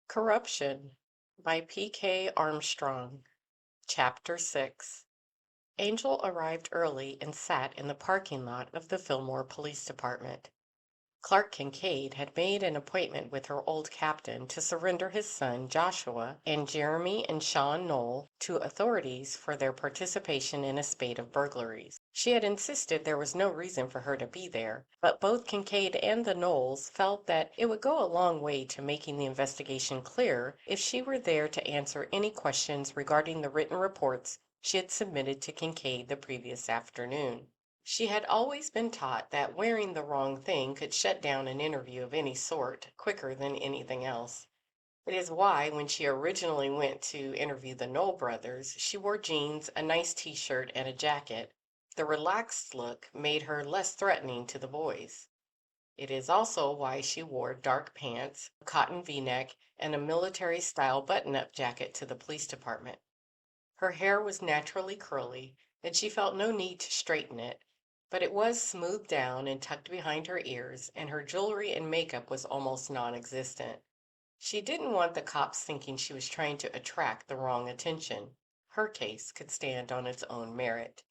Corruption by P.K. Armstrong. Chapter 6. Angel arrived early and sat in the parking lot of the Fillmore Police Department. Clark Kincaid had made an appointment with her old captain to surrender his son Joshua and Jeremy and Sean Knoll to authorities for their participation in a spate of burglaries. She had insisted there was no reason for her to be there, but both Kincaid and the Knolls felt that it would go a long way to making the investigation clear if she were there to answer any questions regarding the written reports she had submitted to Kincaid the previous afternoon. She had always been taught that wearing the wrong thing could shut down an interview of any sort quicker than anything else. It is why, when she originally went to interview the Knoll brothers, she wore jeans, a nice t-shirt, and a jacket. The relaxed look made her less threatening to the boys. It is also why she wore dark pants, a cotton v-neck, and a military-style button-up jacket to the police department. Her hair was naturally curly, and she felt no need to straighten it, but it was smoothed down and tucked behind her ears, and her jewelry and makeup was almost non-existent. She didn't want the cops thinking she was trying to attract the wrong attention. Her case could stand on its own merit.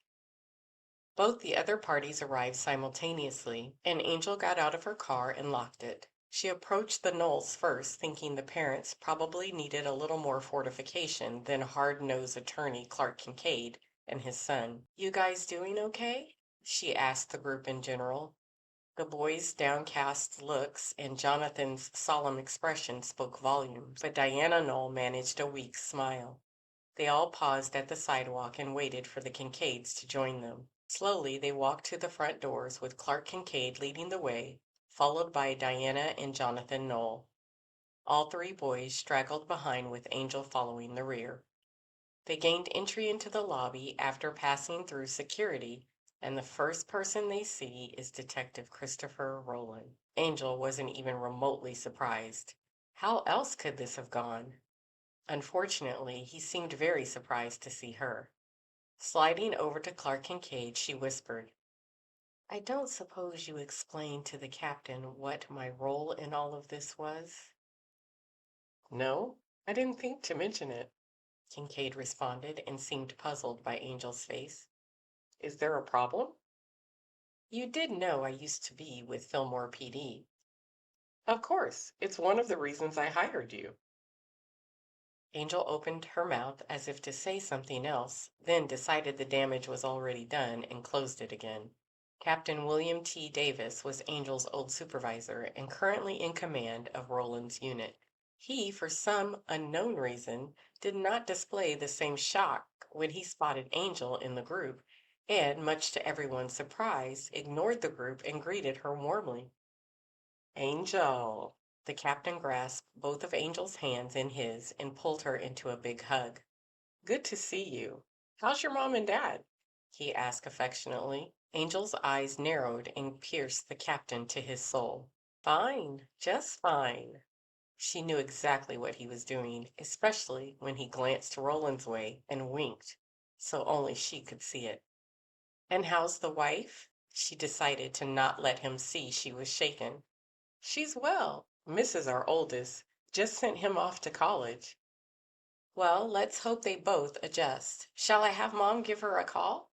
Both the other parties arrived simultaneously, and Angel got out of her car and locked it. She approached the Knolls first, thinking the parents probably needed a little more fortification than hard-nosed attorney Clark Kincaid and his son. "You guys doing okay?" she asked the group in general. The boys' downcast looks and Jonathan's solemn expression spoke volumes, but Diana Knoll managed a weak smile. They all paused at the sidewalk and waited for the Kincaids to join them. Slowly they walked to the front doors with Clark Kincaid leading the way, followed by Diana and Jonathan Knoll. All three boys straggled behind with Angel following the rear. They gained entry into the lobby after passing through security, and the first person they see is Detective Christopher Roland. Angel wasn't even remotely surprised. How else could this have gone? Unfortunately, he seemed very surprised to see her. Sliding over to Clark Kincaid, she whispered, "I don't suppose you explained to the captain what my role in all of this was?" "No, I didn't think to mention it," Kincaid responded and seemed puzzled by Angel's face. "Is there a problem?" "You did know I used to be with Fillmore PD." "Of course. It's one of the reasons I hired you." Angel opened her mouth as if to say something else, then decided the damage was already done and closed it again. Captain William T. Davis was Angel's old supervisor and currently in command of Roland's unit. He, for some unknown reason, did not display the same shock when he spotted Angel in the group, and, much to everyone's surprise, ignored the group and greeted her warmly. "Angel!" The captain grasped both of Angel's hands in his and pulled her into a big hug. "Good to see you. How's your mom and dad?" he asked affectionately. Angel's eyes narrowed and pierced the captain to his soul. "Fine, just fine." She knew exactly what he was doing, especially when he glanced Roland's way and winked, so only she could see it. "And how's the wife?" She decided to not let him see she was shaken. "She's well. Mrs. our oldest just sent him off to college." "Well, let's hope they both adjust. Shall I have Mom give her a call?"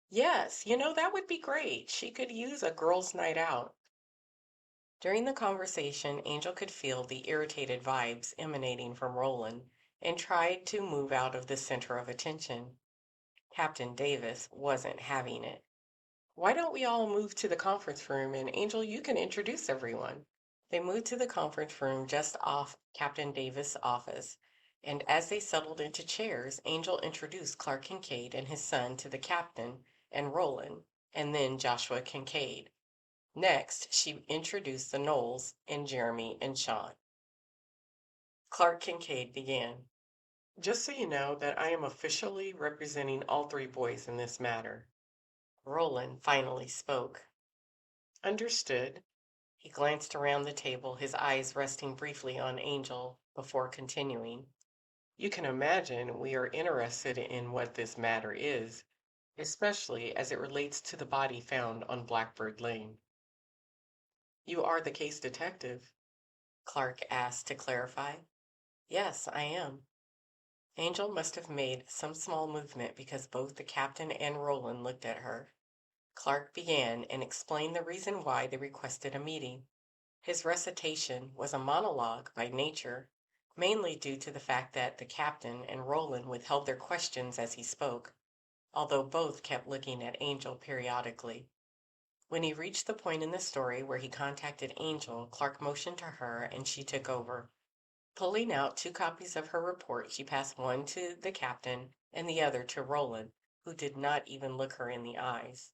"Yes, that would be great. She could use a girls' night out." During the conversation, Angel could feel the irritated vibes emanating from Roland and tried to move out of the center of attention. Captain Davis wasn't having it. "Why don't we all move to the conference room and Angel, you can introduce everyone?" They moved to the conference room just off Captain Davis' office, and as they settled into chairs, Angel introduced Clark Kincaid and his son to the captain and Roland, and then Joshua Kincaid. Next, she introduced the Knolls and Jeremy and Sean. Clark Kincaid began. "Just so you know that I am officially representing all three boys in this matter." Roland finally spoke. "Understood." He glanced around the table, his eyes resting briefly on Angel, before continuing. "You can imagine we are interested in what this matter is, especially as it relates to the body found on Blackbird Lane." "You are the case detective?" Clark asked to clarify. Yes, I am. Angel must have made some small movement because both the captain and Roland looked at her. Clark began and explained the reason why they requested a meeting. His recitation was a monologue by nature, mainly due to the fact that the captain and Roland withheld their questions as he spoke, although both kept looking at Angel periodically. When he reached the point in the story where he contacted Angel, Clark motioned to her and she took over. Pulling out two copies of her report, she passed one to the captain and the other to Roland, who did not even look her in the eyes.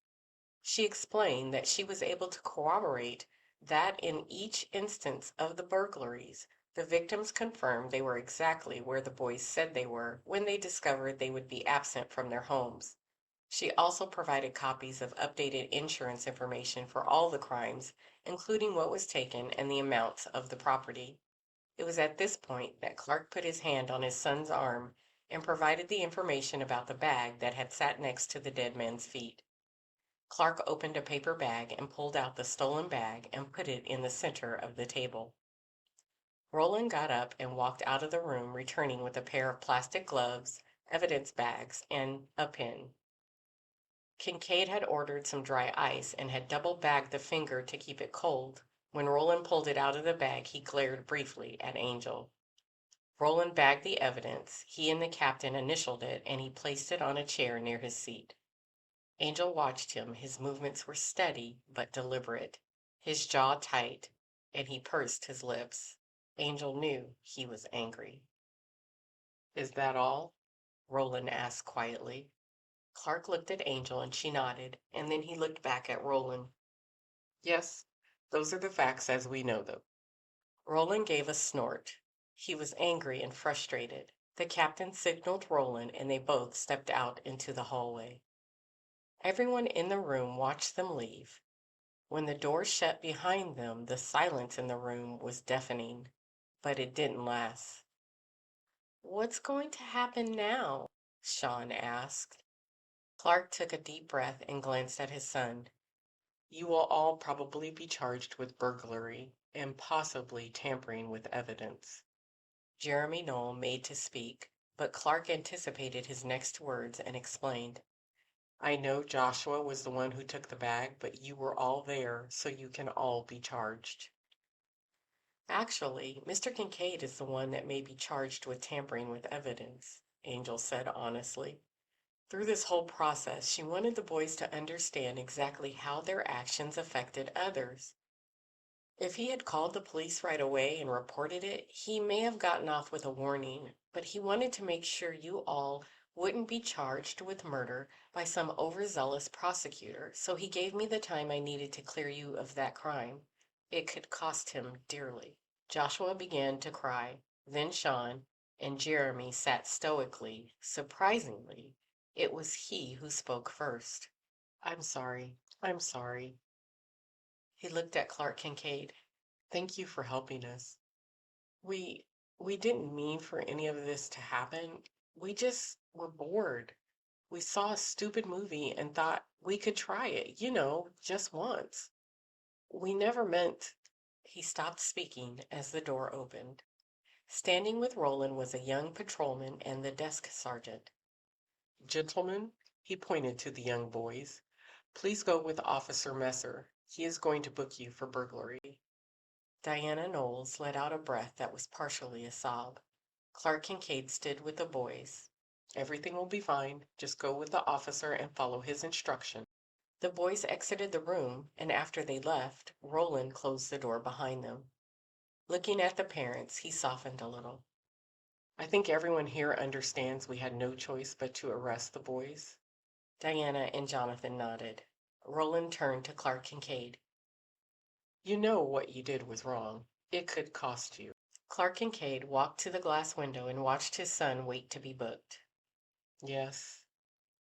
She explained that she was able to corroborate that in each instance of the burglaries, the victims confirmed they were exactly where the boys said they were when they discovered they would be absent from their homes. She also provided copies of updated insurance information for all the crimes, including what was taken and the amounts of the property. It was at this point that Clark put his hand on his son's arm and provided the information about the bag that had sat next to the dead man's feet. Clark opened a paper bag and pulled out the stolen bag and put it in the center of the table. Roland got up and walked out of the room, returning with a pair of plastic gloves, evidence bags, and a pen. Kincaid had ordered some dry ice and had double bagged the finger to keep it cold. When Roland pulled it out of the bag, he glared briefly at Angel. Roland bagged the evidence. He and the captain initialed it, and he placed it on a chair near his seat. Angel watched him. His movements were steady but deliberate, his jaw tight, and he pursed his lips. Angel knew he was angry. Is that all? Roland asked quietly. Clark looked at Angel and she nodded, and then he looked back at Roland. Yes, those are the facts as we know them. Roland gave a snort. He was angry and frustrated. The captain signaled Roland and they both stepped out into the hallway. Everyone in the room watched them leave. When the door shut behind them, the silence in the room was deafening, but it didn't last. What's going to happen now? Sean asked. Clark took a deep breath and glanced at his son. You will all probably be charged with burglary and possibly tampering with evidence. Jeremy Knoll made to speak, but Clark anticipated his next words and explained. I know Joshua was the one who took the bag, but you were all there, so you can all be charged. Actually, Mr. Kincaid is the one that may be charged with tampering with evidence, Angel said honestly. Through this whole process, she wanted the boys to understand exactly how their actions affected others. If he had called the police right away and reported it, he may have gotten off with a warning, but he wanted to make sure you all wouldn't be charged with murder by some overzealous prosecutor, so he gave me the time I needed to clear you of that crime. It could cost him dearly. Joshua began to cry, then Sean, and Jeremy sat stoically. Surprisingly, it was he who spoke first. I'm sorry. I'm sorry. He looked at Clark Kincaid. Thank you for helping us. We we didn't mean for any of this to happen. We just were bored. We saw a stupid movie and thought we could try it, just once. We never meant. He stopped speaking as the door opened. Standing with Roland was a young patrolman and the desk sergeant. Gentlemen, he pointed to the young boys, please go with Officer Messer. He is going to book you for burglary. Diana Knowles let out a breath that was partially a sob. Clark Kincaid stood with the boys. Everything will be fine. Just go with the officer and follow his instruction. The boys exited the room, and after they left, Roland closed the door behind them. Looking at the parents, he softened a little. I think everyone here understands we had no choice but to arrest the boys. Diana and Jonathan nodded. Roland turned to Clark Kincaid. You know what you did was wrong. It could cost you. Clark Kincaid walked to the glass window and watched his son wait to be booked. Yes,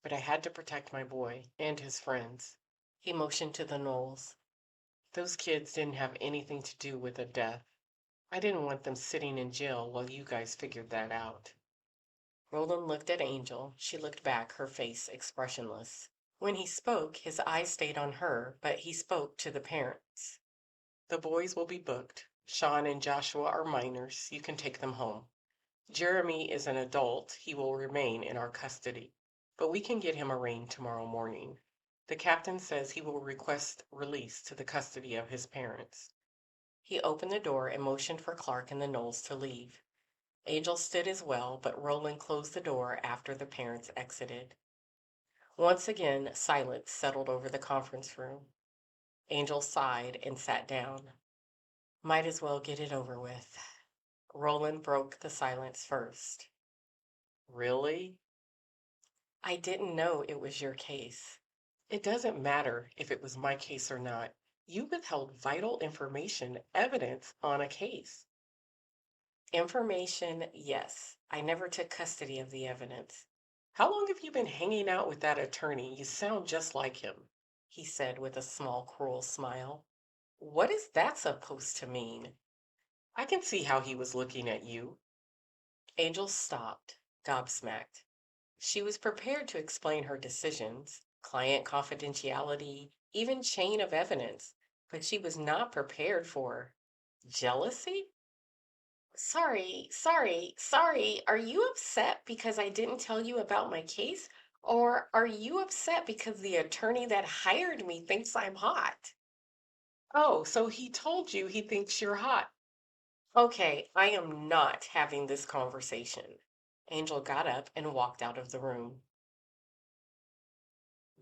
but I had to protect my boy and his friends. He motioned to the Knowles. Those kids didn't have anything to do with the death. I didn't want them sitting in jail while you guys figured that out. Roland looked at Angel. She looked back, her face expressionless. When he spoke, his eyes stayed on her, but he spoke to the parents. The boys will be booked. Sean and Joshua are minors. You can take them home. Jeremy is an adult. He will remain in our custody, but we can get him arraigned tomorrow morning. The captain says he will request release to the custody of his parents. He opened the door and motioned for Clark and the Knowles to leave. Angel stood as well, but Roland closed the door after the parents exited. Once again, silence settled over the conference room. Angel sighed and sat down. Might as well get it over with. Roland broke the silence first. Really? I didn't know it was your case. It doesn't matter if it was my case or not. You withheld vital information, evidence on a case. Information, yes. I never took custody of the evidence. How long have you been hanging out with that attorney? You sound just like him, he said with a small, cruel smile. What is that supposed to mean? I can see how he was looking at you. Angel stopped, gobsmacked. She was prepared to explain her decisions, client confidentiality, even chain of evidence, but she was not prepared for jealousy? Sorry. Are you upset because I didn't tell you about my case? Or are you upset because the attorney that hired me thinks I'm hot? Oh, so he told you he thinks you're hot. Okay, I am not having this conversation. Angel got up and walked out of the room.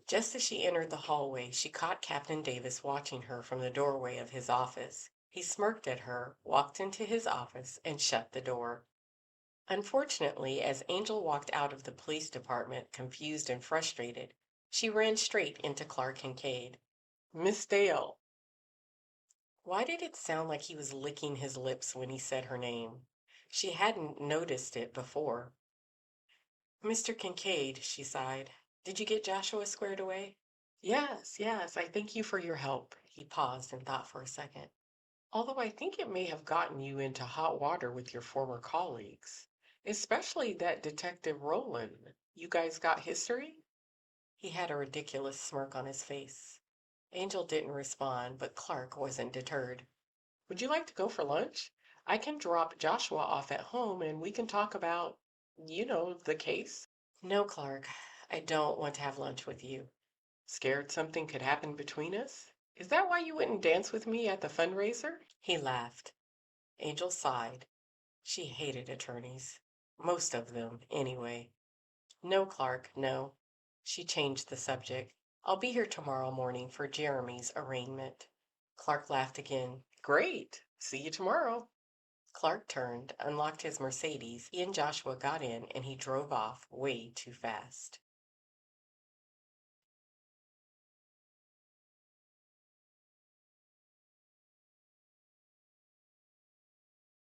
Just as she entered the hallway, she caught Captain Davis watching her from the doorway of his office. He smirked at her, walked into his office, and shut the door. Unfortunately, as Angel walked out of the police department, confused and frustrated, she ran straight into Clark Kincaid. Miss Dale. Why did it sound like he was licking his lips when he said her name? She hadn't noticed it before. Mr. Kincaid, she sighed. Did you get Joshua squared away? Yes, I thank you for your help. He paused and thought for a second. Although I think it may have gotten you into hot water with your former colleagues, especially that Detective Roland. You guys got history? He had a ridiculous smirk on his face. Angel didn't respond, but Clark wasn't deterred. Would you like to go for lunch? I can drop Joshua off at home and we can talk about, the case. No, Clark, I don't want to have lunch with you. Scared something could happen between us? Is that why you wouldn't dance with me at the fundraiser? He laughed. Angel sighed. She hated attorneys. Most of them, anyway. No, Clark, no. She changed the subject. I'll be here tomorrow morning for Jeremy's arraignment. Clark laughed again. Great. See you tomorrow. Clark turned, unlocked his Mercedes. He and Joshua got in, and he drove off way too fast.